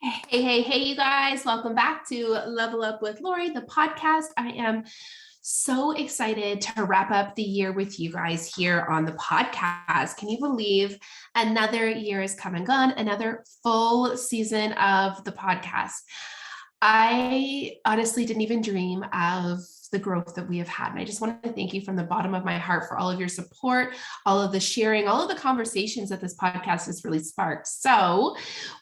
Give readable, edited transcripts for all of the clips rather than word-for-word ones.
Hey, you guys. Welcome back to Level Up with Lori, the podcast. I am so excited to wrap up the year with you guys here on the podcast. Can you believe another year has come and gone, another full season of the podcast? I honestly didn't even dream of the growth that we have had. And I just want to thank you from the bottom of my heart for all of your support, all of the sharing, all of the conversations that this podcast has really sparked. So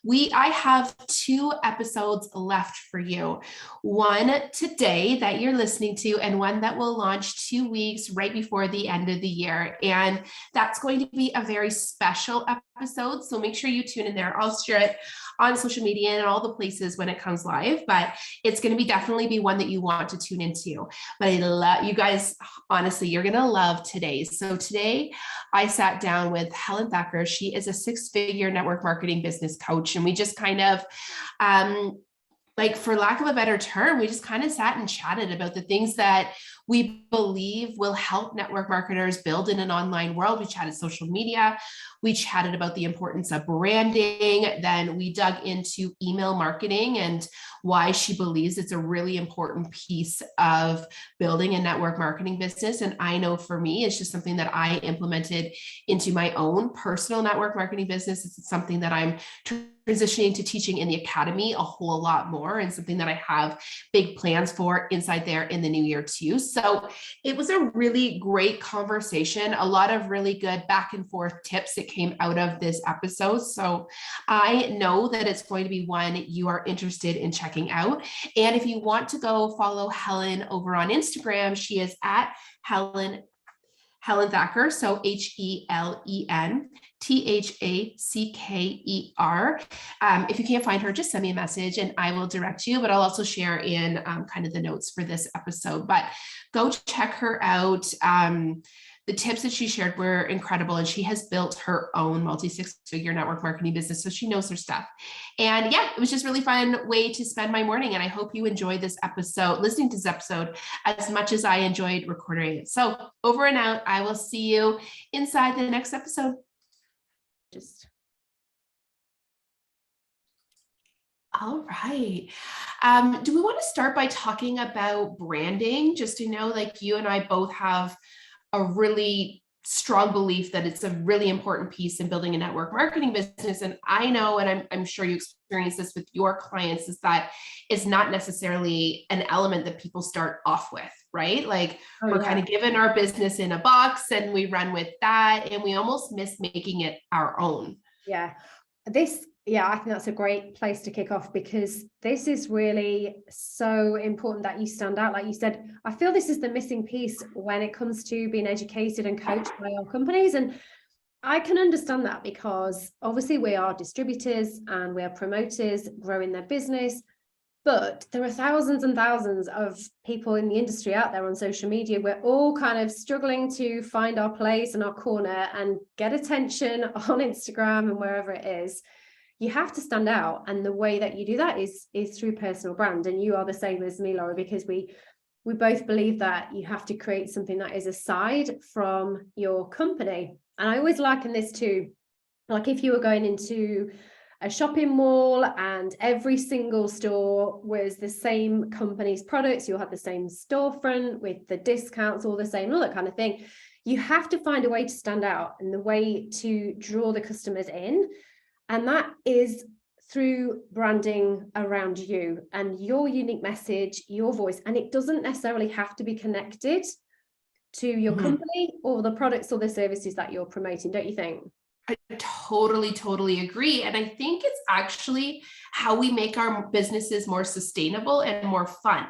I have 2 episodes left for you. One today that you're listening to, and one that will launch 2 weeks right before the end of the year. And that's going to be a very special episode. So make sure you tune in there. I'll share it on social media and all the places when it comes live, but it's going to definitely be one that you want to tune into. But I love you guys. Honestly, you're going to love today. So today I sat down with Helen Thacker. She is a 6-figure network marketing business coach. And we just kind of, for lack of a better term, we just kind of sat and chatted about the things that we believe will help network marketers build in an online world. We chatted social media. We chatted about the importance of branding. Then we dug into email marketing and why she believes it's a really important piece of building a network marketing business. And I know for me, it's just something that I implemented into my own personal network marketing business. It's something that I'm transitioning to teaching in the academy a whole lot more, and something that I have big plans for inside there in the new year too. So it was a really great conversation, a lot of really good back and forth tips that came out of this episode. So I know that it's going to be one you are interested in checking out. And if you want to go follow Helen over on Instagram, she is at Helen Thacker. So HelenThacker. If you can't find her, just send me a message and I will direct you, but I'll also share in kind of the notes for this episode. But go check her out. The tips that she shared were incredible, and she has built her own multi-6-figure network marketing business, so she knows her stuff. And yeah, it was just really fun way to spend my morning, and I hope you enjoyed this episode, listening to this episode, as much as I enjoyed recording it. So over and out. I will see you inside the next episode. All right. Do we want to start by talking about branding? Just to know, like, you and I both have a really strong belief that it's a really important piece in building a network marketing business. And I know, and I'm sure you experience this with your clients, is that it's not necessarily an element that people start off with, right? Like we're kind of given our business in a box and we run with that, and we almost miss making it our own. I think that's a great place to kick off, because this is really so important that you stand out. Like you said, I feel this is the missing piece when it comes to being educated and coached by our companies. And I can understand that, because obviously we are distributors and we are promoters growing their business. But there are thousands and thousands of people in the industry out there on social media. We're all kind of struggling to find our place and our corner and get attention on Instagram and wherever it is. You have to stand out, and the way that you do that is through personal brand. And you are the same as me, Laura, because we both believe that you have to create something that is aside from your company. And I always liken this to, like, if you were going into a shopping mall and every single store was the same company's products, you'll have the same storefront with the discounts, all the same, all that kind of thing. You have to find a way to stand out and the way to draw the customers in. And that is through branding around you and your unique message, your voice. And it doesn't necessarily have to be connected to your company or the products or the services that you're promoting, don't you think? I totally agree. And I think it's actually how we make our businesses more sustainable and more fun,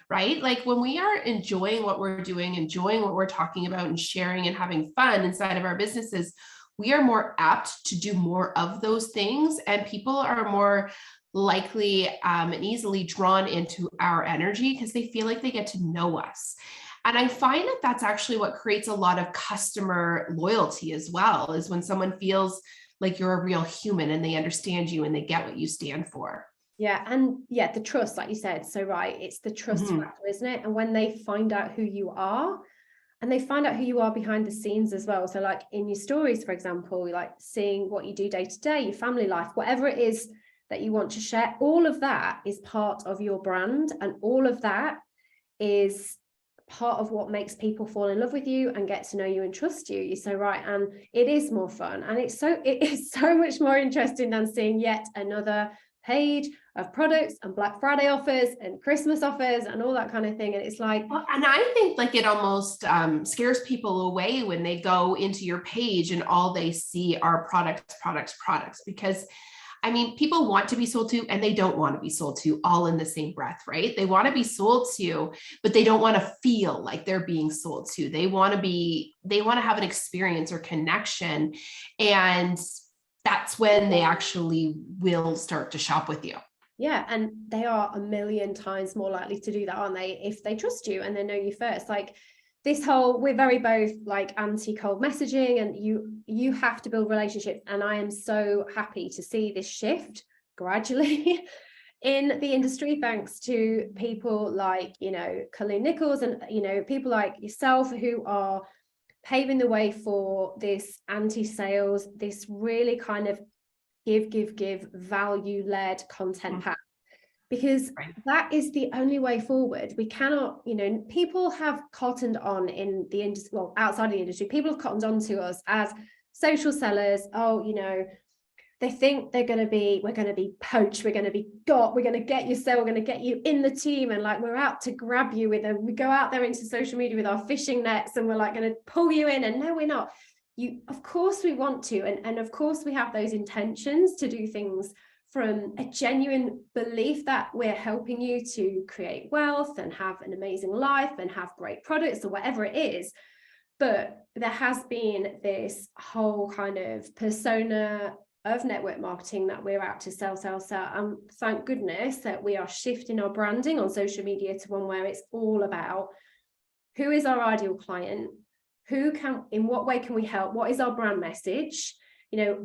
right? Like when we are enjoying what we're doing, enjoying what we're talking about and sharing and having fun inside of our businesses, we are more apt to do more of those things, and people are more likely and easily drawn into our energy because they feel like they get to know us. And I find that that's actually what creates a lot of customer loyalty as well, is when someone feels like you're a real human and they understand you and they get what you stand for. Yeah. And yeah, the trust, like you said, so right, it's the trust factor, isn't it? And when they find out who you are, and they find out who you are behind the scenes as well. So like in your stories, for example, like seeing what you do day to day, your family life, whatever it is that you want to share. All of that is part of your brand, and all of that is part of what makes people fall in love with you and get to know you and trust you. You're so right. And it is more fun, and it is so much more interesting than seeing yet another page of products and Black Friday offers and Christmas offers and all that kind of thing. And it's like, well, and I think like it almost scares people away when they go into your page and all they see are products, because I mean, people want to be sold to and they don't want to be sold to all in the same breath, right? They want to be sold to, but they don't want to feel like they're being sold to. They want to have an experience or connection. And that's when they actually will start to shop with you. Yeah, and they are a million times more likely to do that, aren't they? If they trust you and they know you first. Like this whole, we're very both like anti-cold messaging, and you have to build relationships. And I am so happy to see this shift gradually in the industry, thanks to people like, Colleen Nichols and, people like yourself who are paving the way for this anti-sales, this really kind of give value-led content path, because that is the only way forward. We cannot, people have cottoned on in the industry, well, outside of the industry, people have cottoned on to us as social sellers. They think we're going to be poached, we're going to be got, we're going to get your sale, we're going to get you in the team, and like we're out to grab you we go out there into social media with our fishing nets and we're like going to pull you in. And no, we're not. Of course we want to, and of course we have those intentions to do things from a genuine belief that we're helping you to create wealth and have an amazing life and have great products or whatever it is. But there has been this whole kind of persona of network marketing that we're out to sell. And thank goodness that we are shifting our branding on social media to one where it's all about who is our ideal client, in what way can we help, what is our brand message,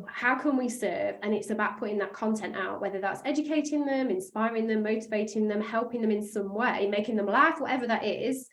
how can we serve? And it's about putting that content out, whether that's educating them, inspiring them, motivating them, helping them in some way, making them laugh, whatever that is.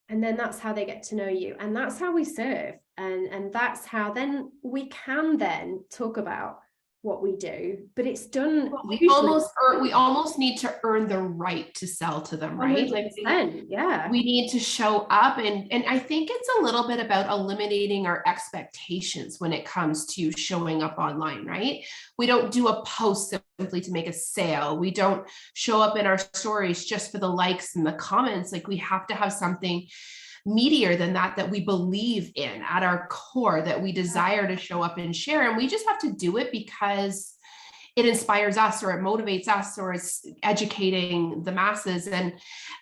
And then that's how they get to know you, and that's how we serve, and that's how then we can then talk about what we do. But it's done, we almost need to earn the right to sell to them, right? 100%, yeah, we need to show up, and I think it's a little bit about eliminating our expectations when it comes to showing up online, right? We don't do a post simply to make a sale. We don't show up in our stories just for the likes and the comments. Like, we have to have something meatier than that we believe in at our core, that we desire to show up and share. And we just have to do it because it inspires us, or it motivates us, or it's educating the masses, and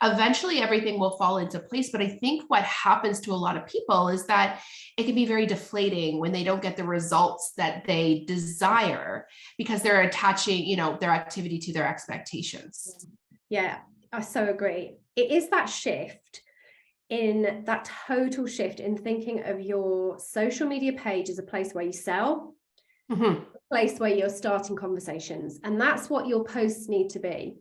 eventually everything will fall into place. But I think what happens to a lot of people is that it can be very deflating when they don't get the results that they desire, because they're attaching, their activity to their expectations. Yeah, I so agree. It is that shift, in that total shift in thinking of your social media page as a place where you sell, a place where you're starting conversations, and that's what your posts need to be.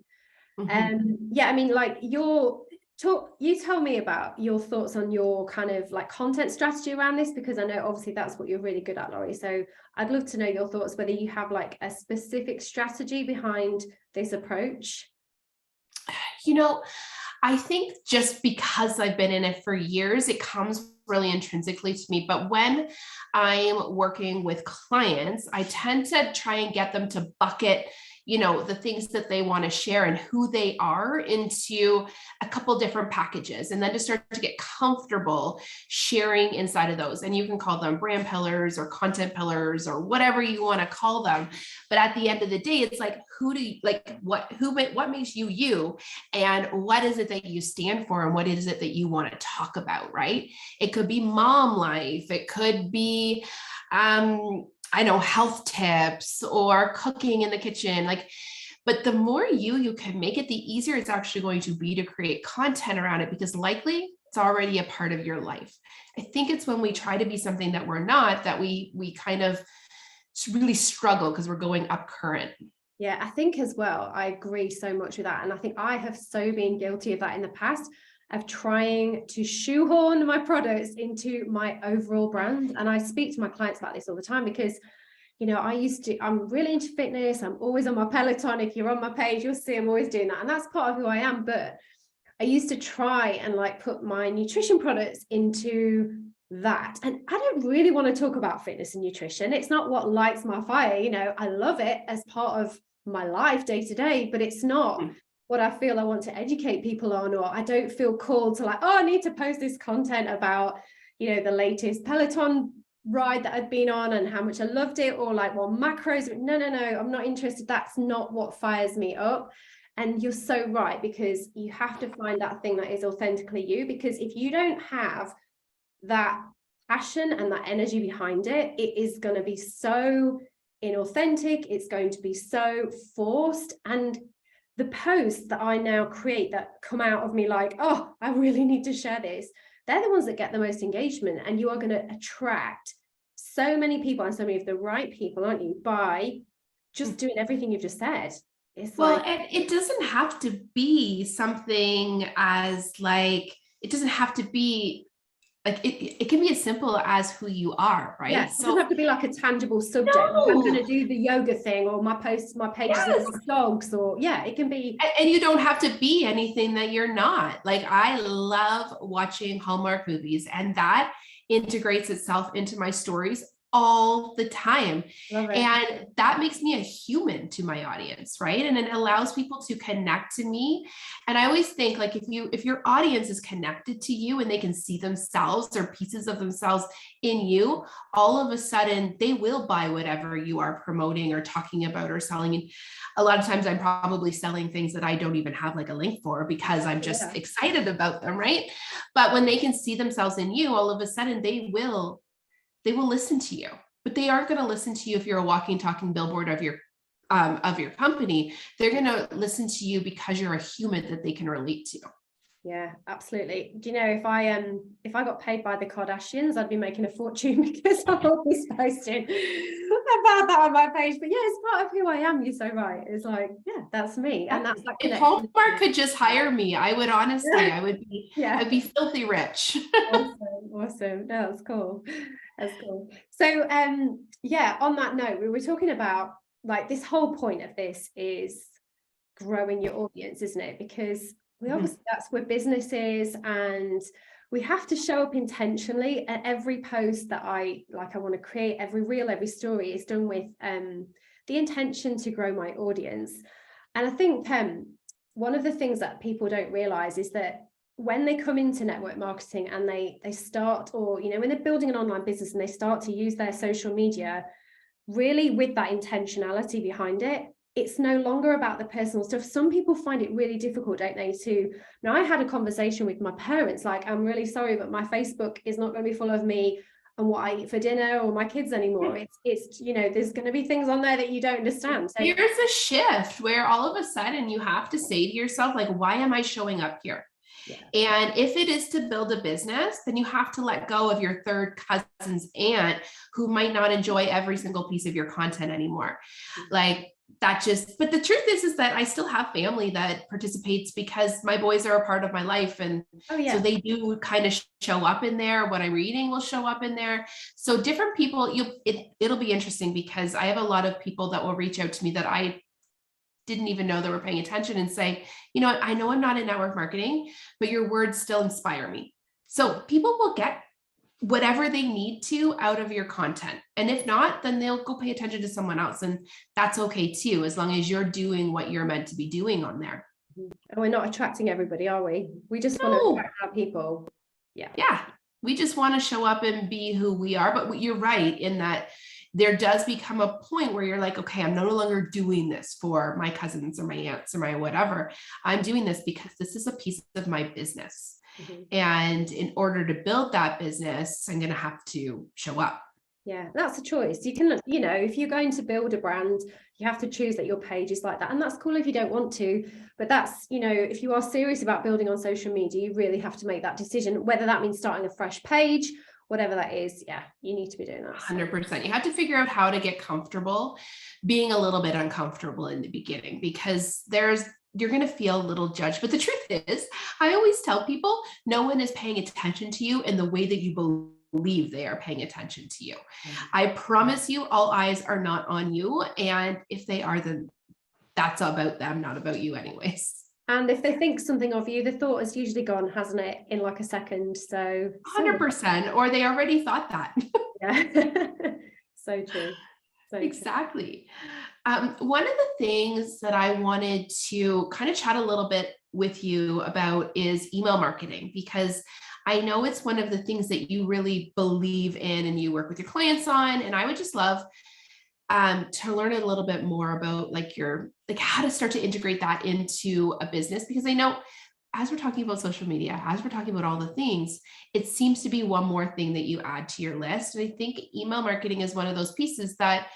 Yeah, I mean, like you tell me about your thoughts on your kind of like content strategy around this, because I know obviously that's what you're really good at, Laurie. So I'd love to know your thoughts, whether you have like a specific strategy behind this approach. I think just because I've been in it for years, it comes really intrinsically to me. But when I'm working with clients, I tend to try and get them to bucket, the things that they want to share and who they are into a couple different packages, and then to start to get comfortable sharing inside of those. And you can call them brand pillars or content pillars or whatever you want to call them. But at the end of the day, it's like, what makes you you, and what is it that you stand for, and what is it that you want to talk about, right? It could be mom life. It could be, health tips or cooking in the kitchen. But the more you can make it, the easier it's actually going to be to create content around it, because likely it's already a part of your life. I think it's when we try to be something that we're not, that we kind of really struggle, because we're going up current. Yeah, I think as well, I agree so much with that. And I think I have so been guilty of that in the past, of trying to shoehorn my products into my overall brand. And I speak to my clients about this all the time, because I'm really into fitness. I'm always on my Peloton. If you're on my page, you'll see I'm always doing that. And that's part of who I am. But I used to try and like put my nutrition products into that. And I don't really want to talk about fitness and nutrition. It's not what lights my fire. I love it as part of my life day to day, but it's not what I feel I want to educate people on, or I don't feel called to like, oh, I need to post this content about, the latest Peloton ride that I've been on and how much I loved it, or like, well, macros. No, I'm not interested. That's not what fires me up. And you're so right, because you have to find that thing that is authentically you, because if you don't have that passion and that energy behind it, it is going to be so inauthentic. It's going to be so forced. And the posts that I now create that come out of me like, oh, I really need to share this, they're the ones that get the most engagement. And you are going to attract so many people, and so many of the right people, aren't you, by just doing everything you've just said. It's and it doesn't have to be something as like, it doesn't have to be like, it can be as simple as who you are, right? Yeah, it doesn't have to be like a tangible subject. No. Like I'm going to do the yoga thing, or my pages are dogs, or it can be. And you don't have to be anything that you're not. Like, I love watching Hallmark movies, and that integrates itself into my stories all the time. And that makes me a human to my audience, right? And it allows people to connect to me. And I always think, like, if your audience is connected to you and they can see themselves or pieces of themselves in you, all of a sudden they will buy whatever you are promoting or talking about or selling. And a lot of times I'm probably selling things that I don't even have like a link for, because I'm just excited about them, right? But when they can see themselves in you, all of a sudden they will listen to you. But they aren't going to listen to you if you're a walking, talking billboard of your company. They're going to listen to you because you're a human that they can relate to. Yeah, absolutely. Do you know, if I got paid by the Kardashians, I'd be making a fortune, because I'm always posting about that on my page. But it's part of who I am. You're so right. It's like, that's me. And that's like, if Hallmark could just hire me, I would honestly, I would be filthy rich. Awesome. No, that's cool. That's cool. So on that note, we were talking about, like, this whole point of this is growing your audience, isn't it? Because we obviously, that's where business is, and we have to show up intentionally. At every post that I want to create, every reel, every story is done with the intention to grow my audience. And I think one of the things that people don't realize is that when they come into network marketing and they start, or when they're building an online business and they start to use their social media really with that intentionality behind it, it's no longer about the personal stuff. Some people find it really difficult, don't they, now I had a conversation with my parents, like, I'm really sorry, but my Facebook is not going to be full of me and what I eat for dinner or my kids anymore. It's there's going to be things on there that you don't understand. So here's a shift where all of a sudden you have to say to yourself, like, why am I showing up here? And if it is to build a business, then you have to let go of your third cousin's aunt who might not enjoy every single piece of your content anymore. Like, but the truth is that I still have family that participates, because my boys are a part of my life. And so they do kind of show up in there. What I'm reading will show up in there. So different people, it'll be interesting, because I have a lot of people that will reach out to me that I didn't even know they were paying attention, and say, I know I'm not in network marketing, but your words still inspire me. So people will get whatever they need to out of your content. And if not, then they'll go pay attention to someone else. And that's okay too, as long as you're doing what you're meant to be doing on there. And we're not attracting everybody, are we? We just want to attract our people. Yeah. We just want to show up and be who we are. But you're right in that there does become a point where you're like, okay, I'm no longer doing this for my cousins or my aunts or my whatever. I'm doing this because this is a piece of my business. And in order to build that business, I'm going to have to show up. Yeah, that's a choice. You can, if you're going to build a brand, you have to choose that your page is like that. And that's cool if you don't want to, but that's, if you are serious about building on social media, you really have to make that decision, whether that means starting a fresh page, whatever that is. Yeah, you need to be doing that. 100%. You have to figure out how to get comfortable being a little bit uncomfortable in the beginning, because you're going to feel a little judged. But the truth is, I always tell people, no one is paying attention to you in the way that you believe they are paying attention to you. I promise you, all eyes are not on you. And if they are, then that's about them, not about you anyways. And if they think something of you, the thought has usually gone, hasn't it, in like a second. So 100%, or they already thought that. Yeah. So true. So exactly. One of the things that I wanted to kind of chat a little bit with you about is email marketing, because I know it's one of the things that you really believe in and you work with your clients on. And I would just love to learn a little bit more about like how to start to integrate that into a business, because I know as we're talking about social media, as we're talking about all the things, it seems to be one more thing that you add to your list. And I think email marketing is one of those pieces that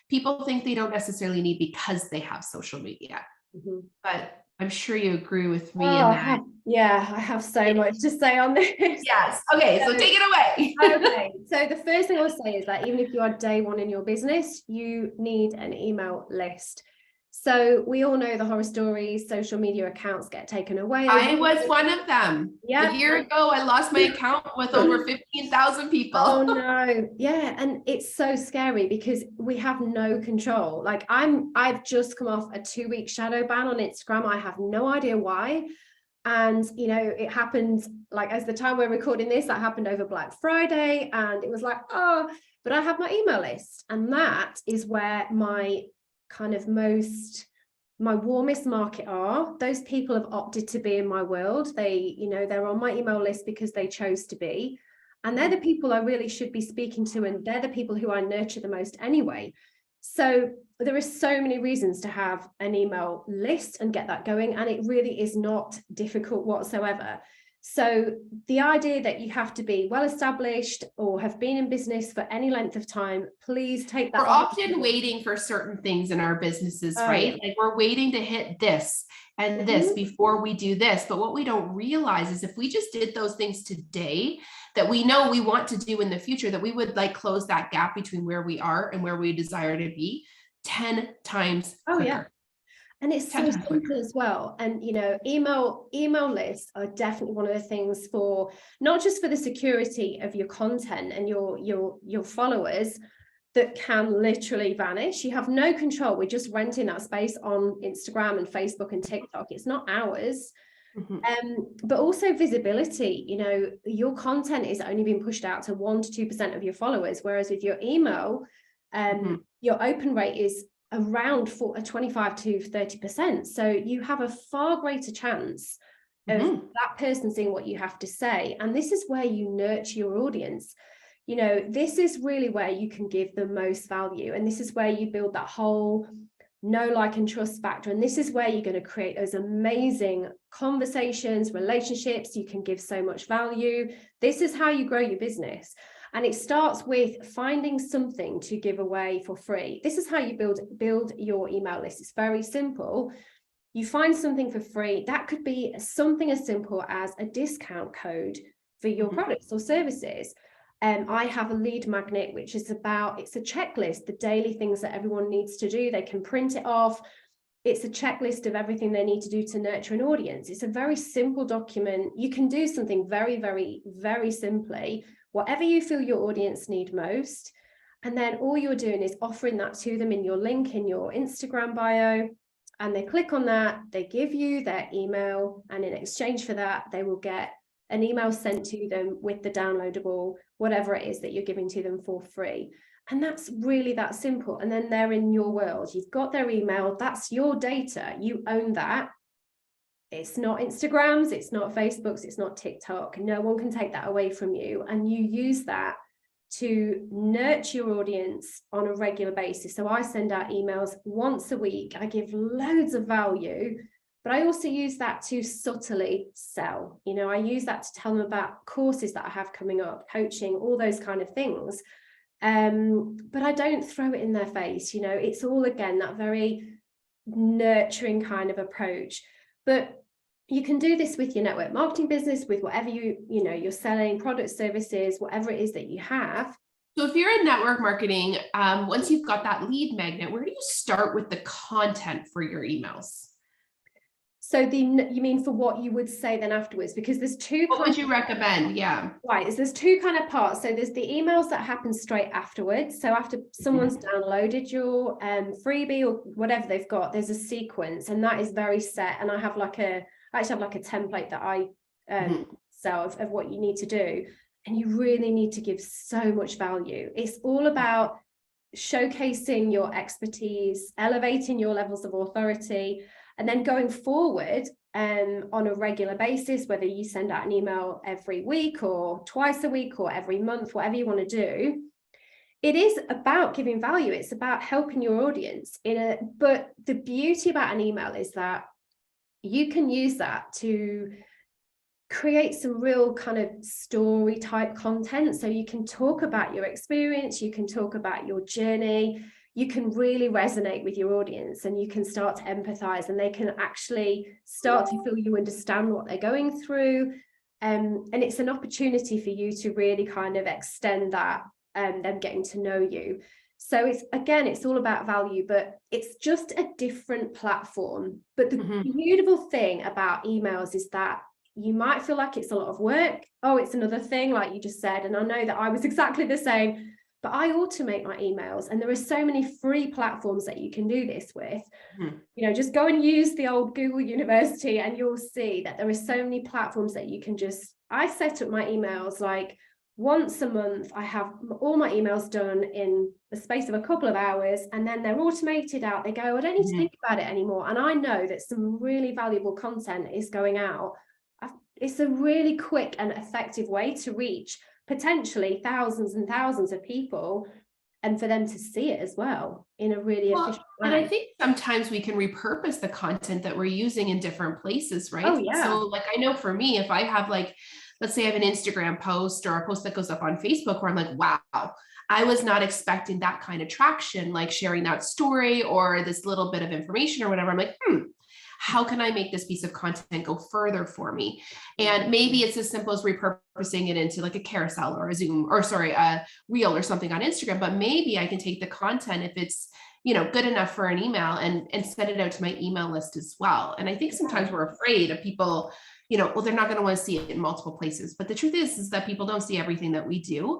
people think they don't necessarily need because they have social media. Mm-hmm. But I'm sure you agree with me in that. I have so much to say on this. Yes. Okay. So take it away. Okay. So the first thing I'll say is that even if you are day one in your business, you need an email list. So we all know the horror stories, social media accounts get taken away. I was one of them. Yeah. A year ago, I lost my account with over 15,000 people. Oh no. Yeah. And it's so scary because we have no control. Like I've just come off a 2-week shadow ban on Instagram. I have no idea why. And, it happened like as the time we're recording this, that happened over Black Friday. And it was like, but I have my email list. And that is where my warmest market are. Those people have opted to be in my world. They're on my email list because they chose to be. And they're the people I really should be speaking to. And they're the people who I nurture the most anyway. So there are so many reasons to have an email list and get that going. And it really is not difficult whatsoever. So the idea that you have to be well established or have been in business for any length of time, please take that. We're often waiting for certain things in our businesses, right? Like we're waiting to hit this and this before we do this. But what we don't realize is if we just did those things today that we know we want to do in the future, that we would like close that gap between where we are and where we desire to be 10 times quicker. Yeah. And it's so simple as well. And, email lists are definitely one of the things for not just for the security of your content and your followers that can literally vanish. You have no control. We're just renting that space on Instagram and Facebook and TikTok. It's not ours. But also visibility. Your content is only being pushed out to 1 to 2% of your followers, whereas with your email, your open rate is around 25 to 30%. So you have a far greater chance of that person seeing what you have to say. And this is where you nurture your audience. This is really where you can give the most value. And this is where you build that whole know, like, and trust factor. And this is where you're going to create those amazing conversations, relationships. You can give so much value. This is how you grow your business. And it starts with finding something to give away for free. This is how you build your email list. It's very simple. You find something for free. That could be something as simple as a discount code for your products or services. I have a lead magnet, which is it's a checklist, the daily things that everyone needs to do. They can print it off. It's a checklist of everything they need to do to nurture an audience. It's a very simple document. You can do something very, very, very simply, whatever you feel your audience need most. And then all you're doing is offering that to them in your link in your Instagram bio. And they click on that, they give you their email. And in exchange for that, they will get an email sent to them with the downloadable, whatever it is that you're giving to them for free. And that's really that simple. And then they're in your world. You've got their email. That's your data. You own that. It's not Instagram's, it's not Facebook's, it's not TikTok. No one can take that away from you. And you use that to nurture your audience on a regular basis. So I send out emails once a week. I give loads of value, but I also use that to subtly sell. I use that to tell them about courses that I have coming up, coaching, all those kind of things. But I don't throw it in their face. It's all, again, that very nurturing kind of approach. But you can do this with your network marketing business, with whatever you're selling, products, services, whatever it is that you have. So if you're in network marketing, once you've got that lead magnet, where do you start with the content for your emails? So you mean for what you would say then afterwards? Because there's two. What would you recommend? Yeah. Right. There's two kind of parts. So there's the emails that happen straight afterwards. So after someone's downloaded your freebie or whatever they've got, there's a sequence, and that is very set. And I actually have like a template that I sell of what you need to do. And you really need to give so much value. It's all about showcasing your expertise, elevating your levels of authority, and then going forward on a regular basis, whether you send out an email every week or twice a week or every month, whatever you want to do, it is about giving value. It's about helping your audience but the beauty about an email is that you can use that to create some real kind of story type content. So you can talk about your experience, you can talk about your journey, you can really resonate with your audience, and you can start to empathize, and they can actually start to feel you understand what they're going through. And it's an opportunity for you to really kind of extend that and them getting to know you. So it's all about value, but it's just a different platform. But the beautiful thing about emails is that you might feel like it's a lot of work. Oh, it's another thing, like you just said. And I know that I was exactly the same, but I automate my emails, and there are so many free platforms that you can do this with. You know, just go and use the old Google University and you'll see that there are so many platforms that you can I set up my emails like once a month. I have all my emails done in the space of a couple of hours, and then they're automated out. They go, I don't need to think about it anymore. And I know that some really valuable content is going out. It's a really quick and effective way to reach potentially thousands and thousands of people, and for them to see it as well in a really efficient way. And I think sometimes we can repurpose the content that we're using in different places, right? Oh, yeah. So like, I know for me, if I have like, let's say I have an Instagram post or a post that goes up on Facebook where I'm like, wow, I was not expecting that kind of traction, like sharing that story or this little bit of information or whatever. I'm like, how can I make this piece of content go further for me? And maybe it's as simple as repurposing it into like a carousel or a reel or something on Instagram. But maybe I can take the content, if it's, good enough for an email, and send it out to my email list as well. And I think sometimes we're afraid of people, well, they're not going to want to see it in multiple places. But the truth is that people don't see everything that we do.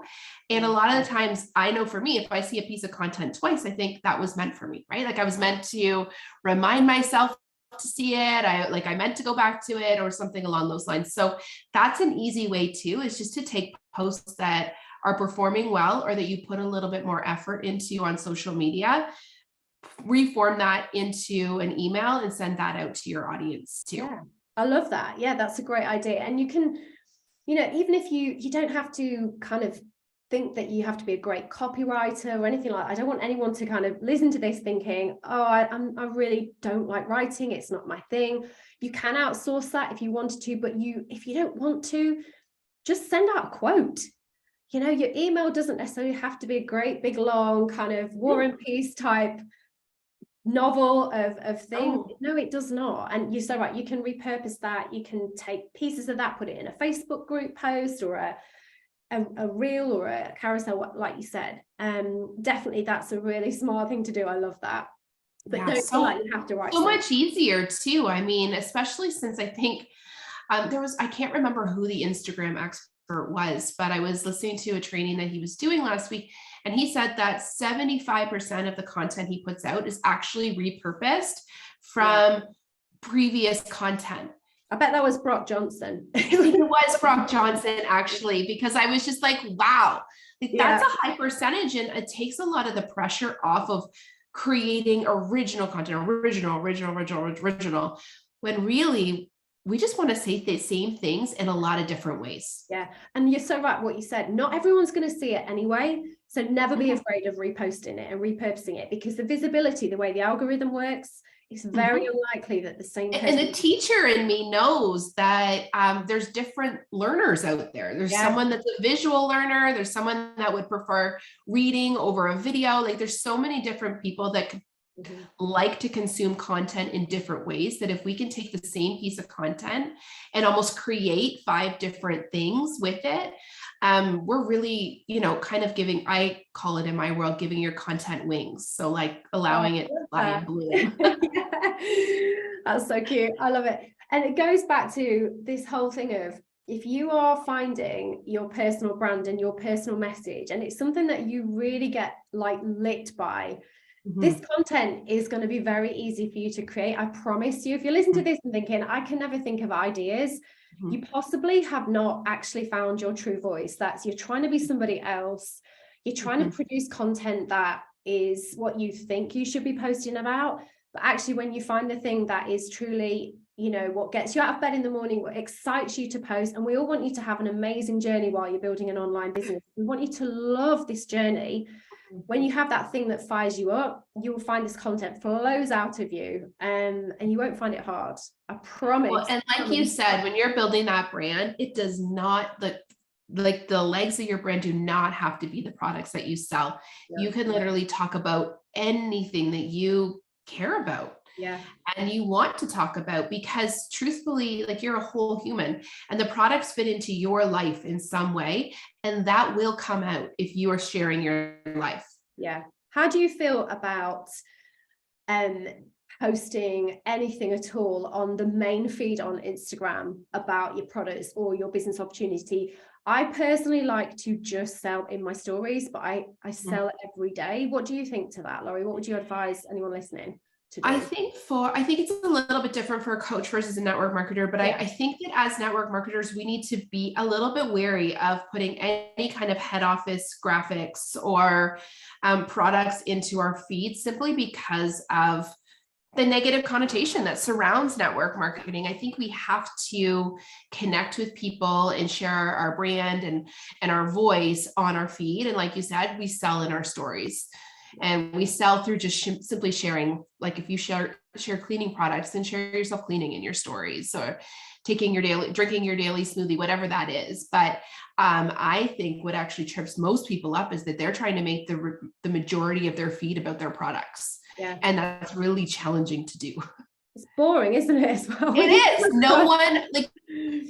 And a lot of the times, I know for me, if I see a piece of content twice, I think that was meant for me, right? Like I was meant to remind myself to see it. I meant to go back to it or something along those lines. So that's an easy way too, is just to take posts that are performing well, or that you put a little bit more effort into on social media, reform that into an email and send that out to your audience too. Yeah, I love that. Yeah, that's a great idea. And you can, even if you don't have to kind of think that you have to be a great copywriter or anything like that. I don't want anyone to kind of listen to this thinking, oh, I really don't like writing. It's not my thing. You can outsource that if you wanted to, but if you don't want to, just send out a quote. Your email doesn't necessarily have to be a great big long kind of War and Peace type novel of things. No, it does not. And you're so right, you can repurpose that. You can take pieces of that, put it in a Facebook group post or a reel or a carousel, like you said. Definitely that's a really smart thing to do. I love that. But don't feel like you have to write so much easier too. I mean, especially since I think I can't remember who the Instagram expert was, but I was listening to a training that he was doing last week, and he said that 75% of the content he puts out is actually repurposed from previous content. I bet that was Brock Johnson. It was Brock Johnson, actually, because I was just like, wow, that's a high percentage. And it takes a lot of the pressure off of creating original content, original, when really we just want to say the same things in a lot of different ways. Yeah. And you're so right what you said. Not everyone's going to see it anyway. So never be afraid of reposting it and repurposing it, because the visibility, the way the algorithm works, it's very unlikely that the same person... And the teacher in me knows that there's different learners out there. There's someone that's a visual learner. There's someone that would prefer reading over a video. Like there's so many different people that could like to consume content in different ways, that if we can take the same piece of content and almost create 5 different things with it, we're really, kind of giving, I call it in my world, giving your content wings. So like allowing it to fly and bloom. That's so cute. I love it. And it goes back to this whole thing of, if you are finding your personal brand and your personal message, and it's something that you really get like lit by, this content is going to be very easy for you to create. I promise you. If you listen to this and thinking, I can never think of ideas, you possibly have not actually found your true voice. That's, you're trying to be somebody else. You're trying to produce content that is what you think you should be posting about. But actually, when you find the thing that is truly, you know, what gets you out of bed in the morning, what excites you to post, and we all want you to have an amazing journey while you're building an online business. We want you to love this journey. When you have that thing that fires you up, you will find this content flows out of you, and you won't find it hard. I promise. Well, and like you said, when you're building that brand, it does not, like the legs of your brand do not have to be the products that you sell. Yeah. You can literally talk about anything that you care about. Yeah. And you want to talk about, because truthfully, like, you're a whole human and the products fit into your life in some way. And that will come out if you are sharing your life. Yeah. How do you feel about posting anything at all on the main feed on Instagram about your products or your business opportunity? I personally like to just sell in my stories, but I sell every day. What do you think to that, Laurie? What would you advise anyone listening to do? I think it's a little bit different for a coach versus a network marketer, but I think that as network marketers, we need to be a little bit wary of putting any kind of head office graphics or products into our feed, simply because of the negative connotation that surrounds network marketing. I think we have to connect with people and share our brand and our voice on our feed. And like you said, we sell in our stories, and we sell through just simply sharing. Like, if you share cleaning products, then share yourself cleaning in your stories, or drinking your daily smoothie, whatever that is. But I think what actually trips most people up is that they're trying to make the majority of their feed about their products. Yeah. And that's really challenging to do. It's boring, isn't it, as well? It is. No one, like,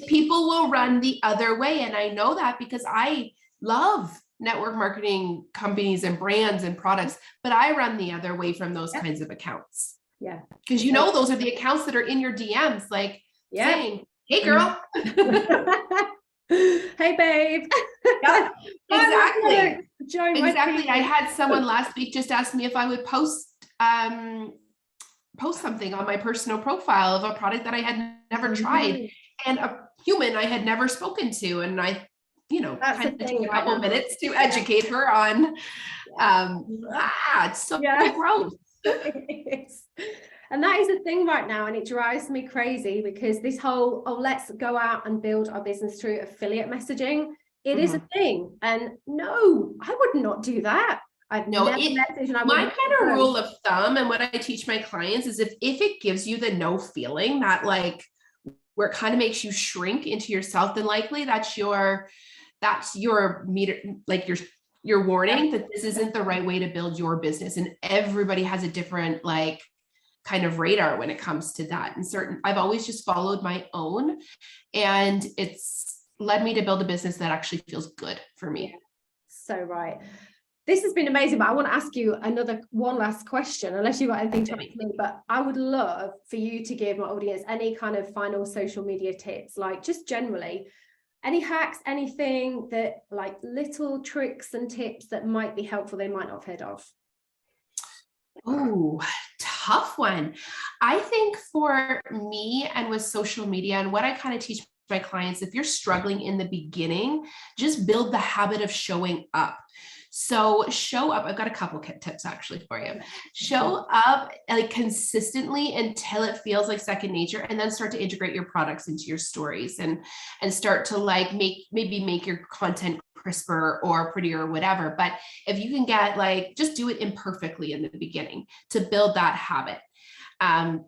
people will run the other way. And I know that because I love network marketing companies and brands and products, but I run the other way from those kinds of accounts. Yeah. Because those are the accounts that are in your DMs, like saying, hey girl. Hey babe. Yeah, exactly. Exactly. I had someone last week just ask me if I would post something on my personal profile of a product that I had never tried, and a human I had never spoken to. And I, kind of took a couple minutes to educate her on, it's so gross. And that is a thing right now. And it drives me crazy, because this whole, let's go out and build our business through affiliate messaging. It is a thing. And no, I would not do that. My kind of rule of thumb, and what I teach my clients, is if it gives you the no feeling, that like where it kind of makes you shrink into yourself, then likely that's your meter, like your warning that this isn't the right way to build your business. And everybody has a different like kind of radar when it comes to that. And I've always just followed my own, and it's led me to build a business that actually feels good for me. So right. This has been amazing, but I want to ask you one last question, unless you've got anything to ask me. But I would love for you to give my audience any kind of final social media tips, like just generally, any hacks, anything that, like, little tricks and tips that might be helpful they might not have heard of. Oh, tough one. I think for me, and with social media, and what I kind of teach my clients, if you're struggling in the beginning, just build the habit of showing up. So show up. I've got a couple tips actually for you. Show up like consistently until it feels like second nature, and then start to integrate your products into your stories and start to like make your content crisper or prettier or whatever. But if you can just do it imperfectly in the beginning to build that habit.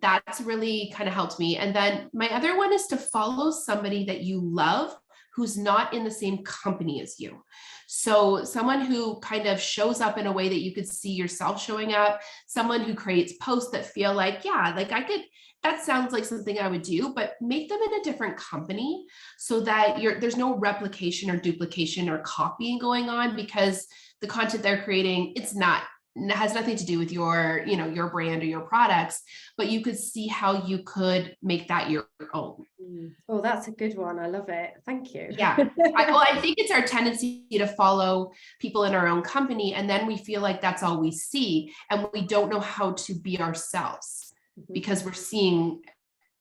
That's really kind of helped me. And then my other one is to follow somebody that you love who's not in the same company as you. So someone who kind of shows up in a way that you could see yourself showing up, someone who creates posts that feel like, that sounds like something I would do, but make them in a different company so that there's no replication or duplication or copying going on, because the content they're creating, it's not has nothing to do with your, your brand or your products, but you could see how you could make that your own. Oh, that's a good one. I love it. Thank you. Yeah. I think it's our tendency to follow people in our own company, and then we feel like that's all we see, and we don't know how to be ourselves because we're seeing,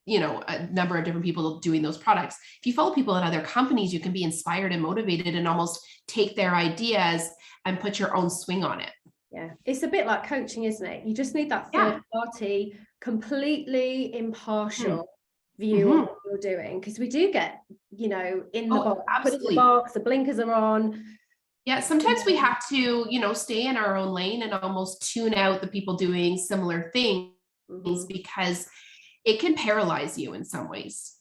a number of different people doing those products. If you follow people in other companies, you can be inspired and motivated and almost take their ideas and put your own swing on it. Yeah, it's a bit like coaching, isn't it? You just need that third party, completely impartial view of what you're doing, because we do get, in the box, put in the box, the blinkers are on. Yeah, sometimes we have to, stay in our own lane and almost tune out the people doing similar things because it can paralyze you in some ways.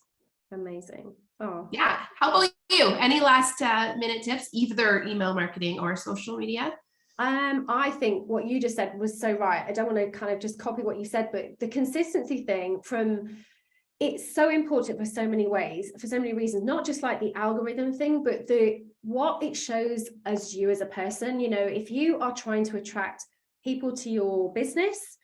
Amazing. Oh, yeah. How about you? Any last minute tips, either email marketing or social media? I think what you just said was so right. I don't want to kind of just copy what you said, but the consistency thing it's so important for so many ways, for so many reasons, not just like the algorithm thing, but what it shows as you as a person. If you are trying to attract people to your business,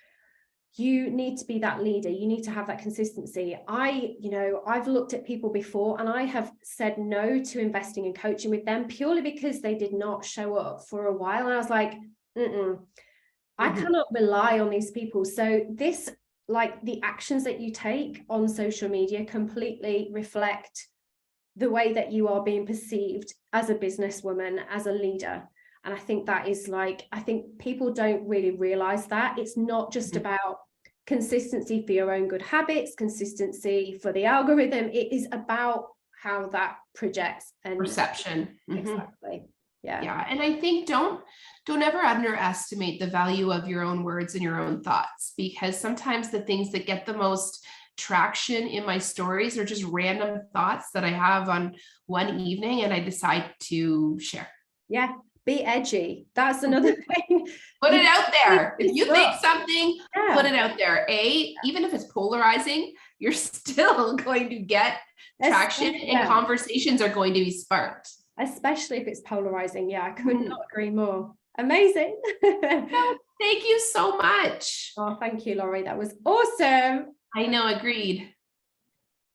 you need to be that leader. You need to have that consistency. I've looked at people before and I have said no to investing in coaching with them purely because they did not show up for a while. And I was like, I cannot rely on these people. So the actions that you take on social media completely reflect the way that you are being perceived as a businesswoman, as a leader. And I think that is I think people don't really realize that it's not just about consistency for your own good habits, consistency for the algorithm. It is about how that projects and perception. Exactly. Yeah. And I think don't ever underestimate the value of your own words and your own thoughts, because sometimes the things that get the most traction in my stories are just random thoughts that I have on one evening and I decide to share. Yeah. Be edgy. That's another thing. Put it out there. If you think something, put it out there. Even if it's polarizing, you're still going to get traction and conversations are going to be sparked. Especially if it's polarizing. Yeah, I could not agree more. Amazing. Thank you so much. Oh, thank you, Laurie. That was awesome. I know, agreed.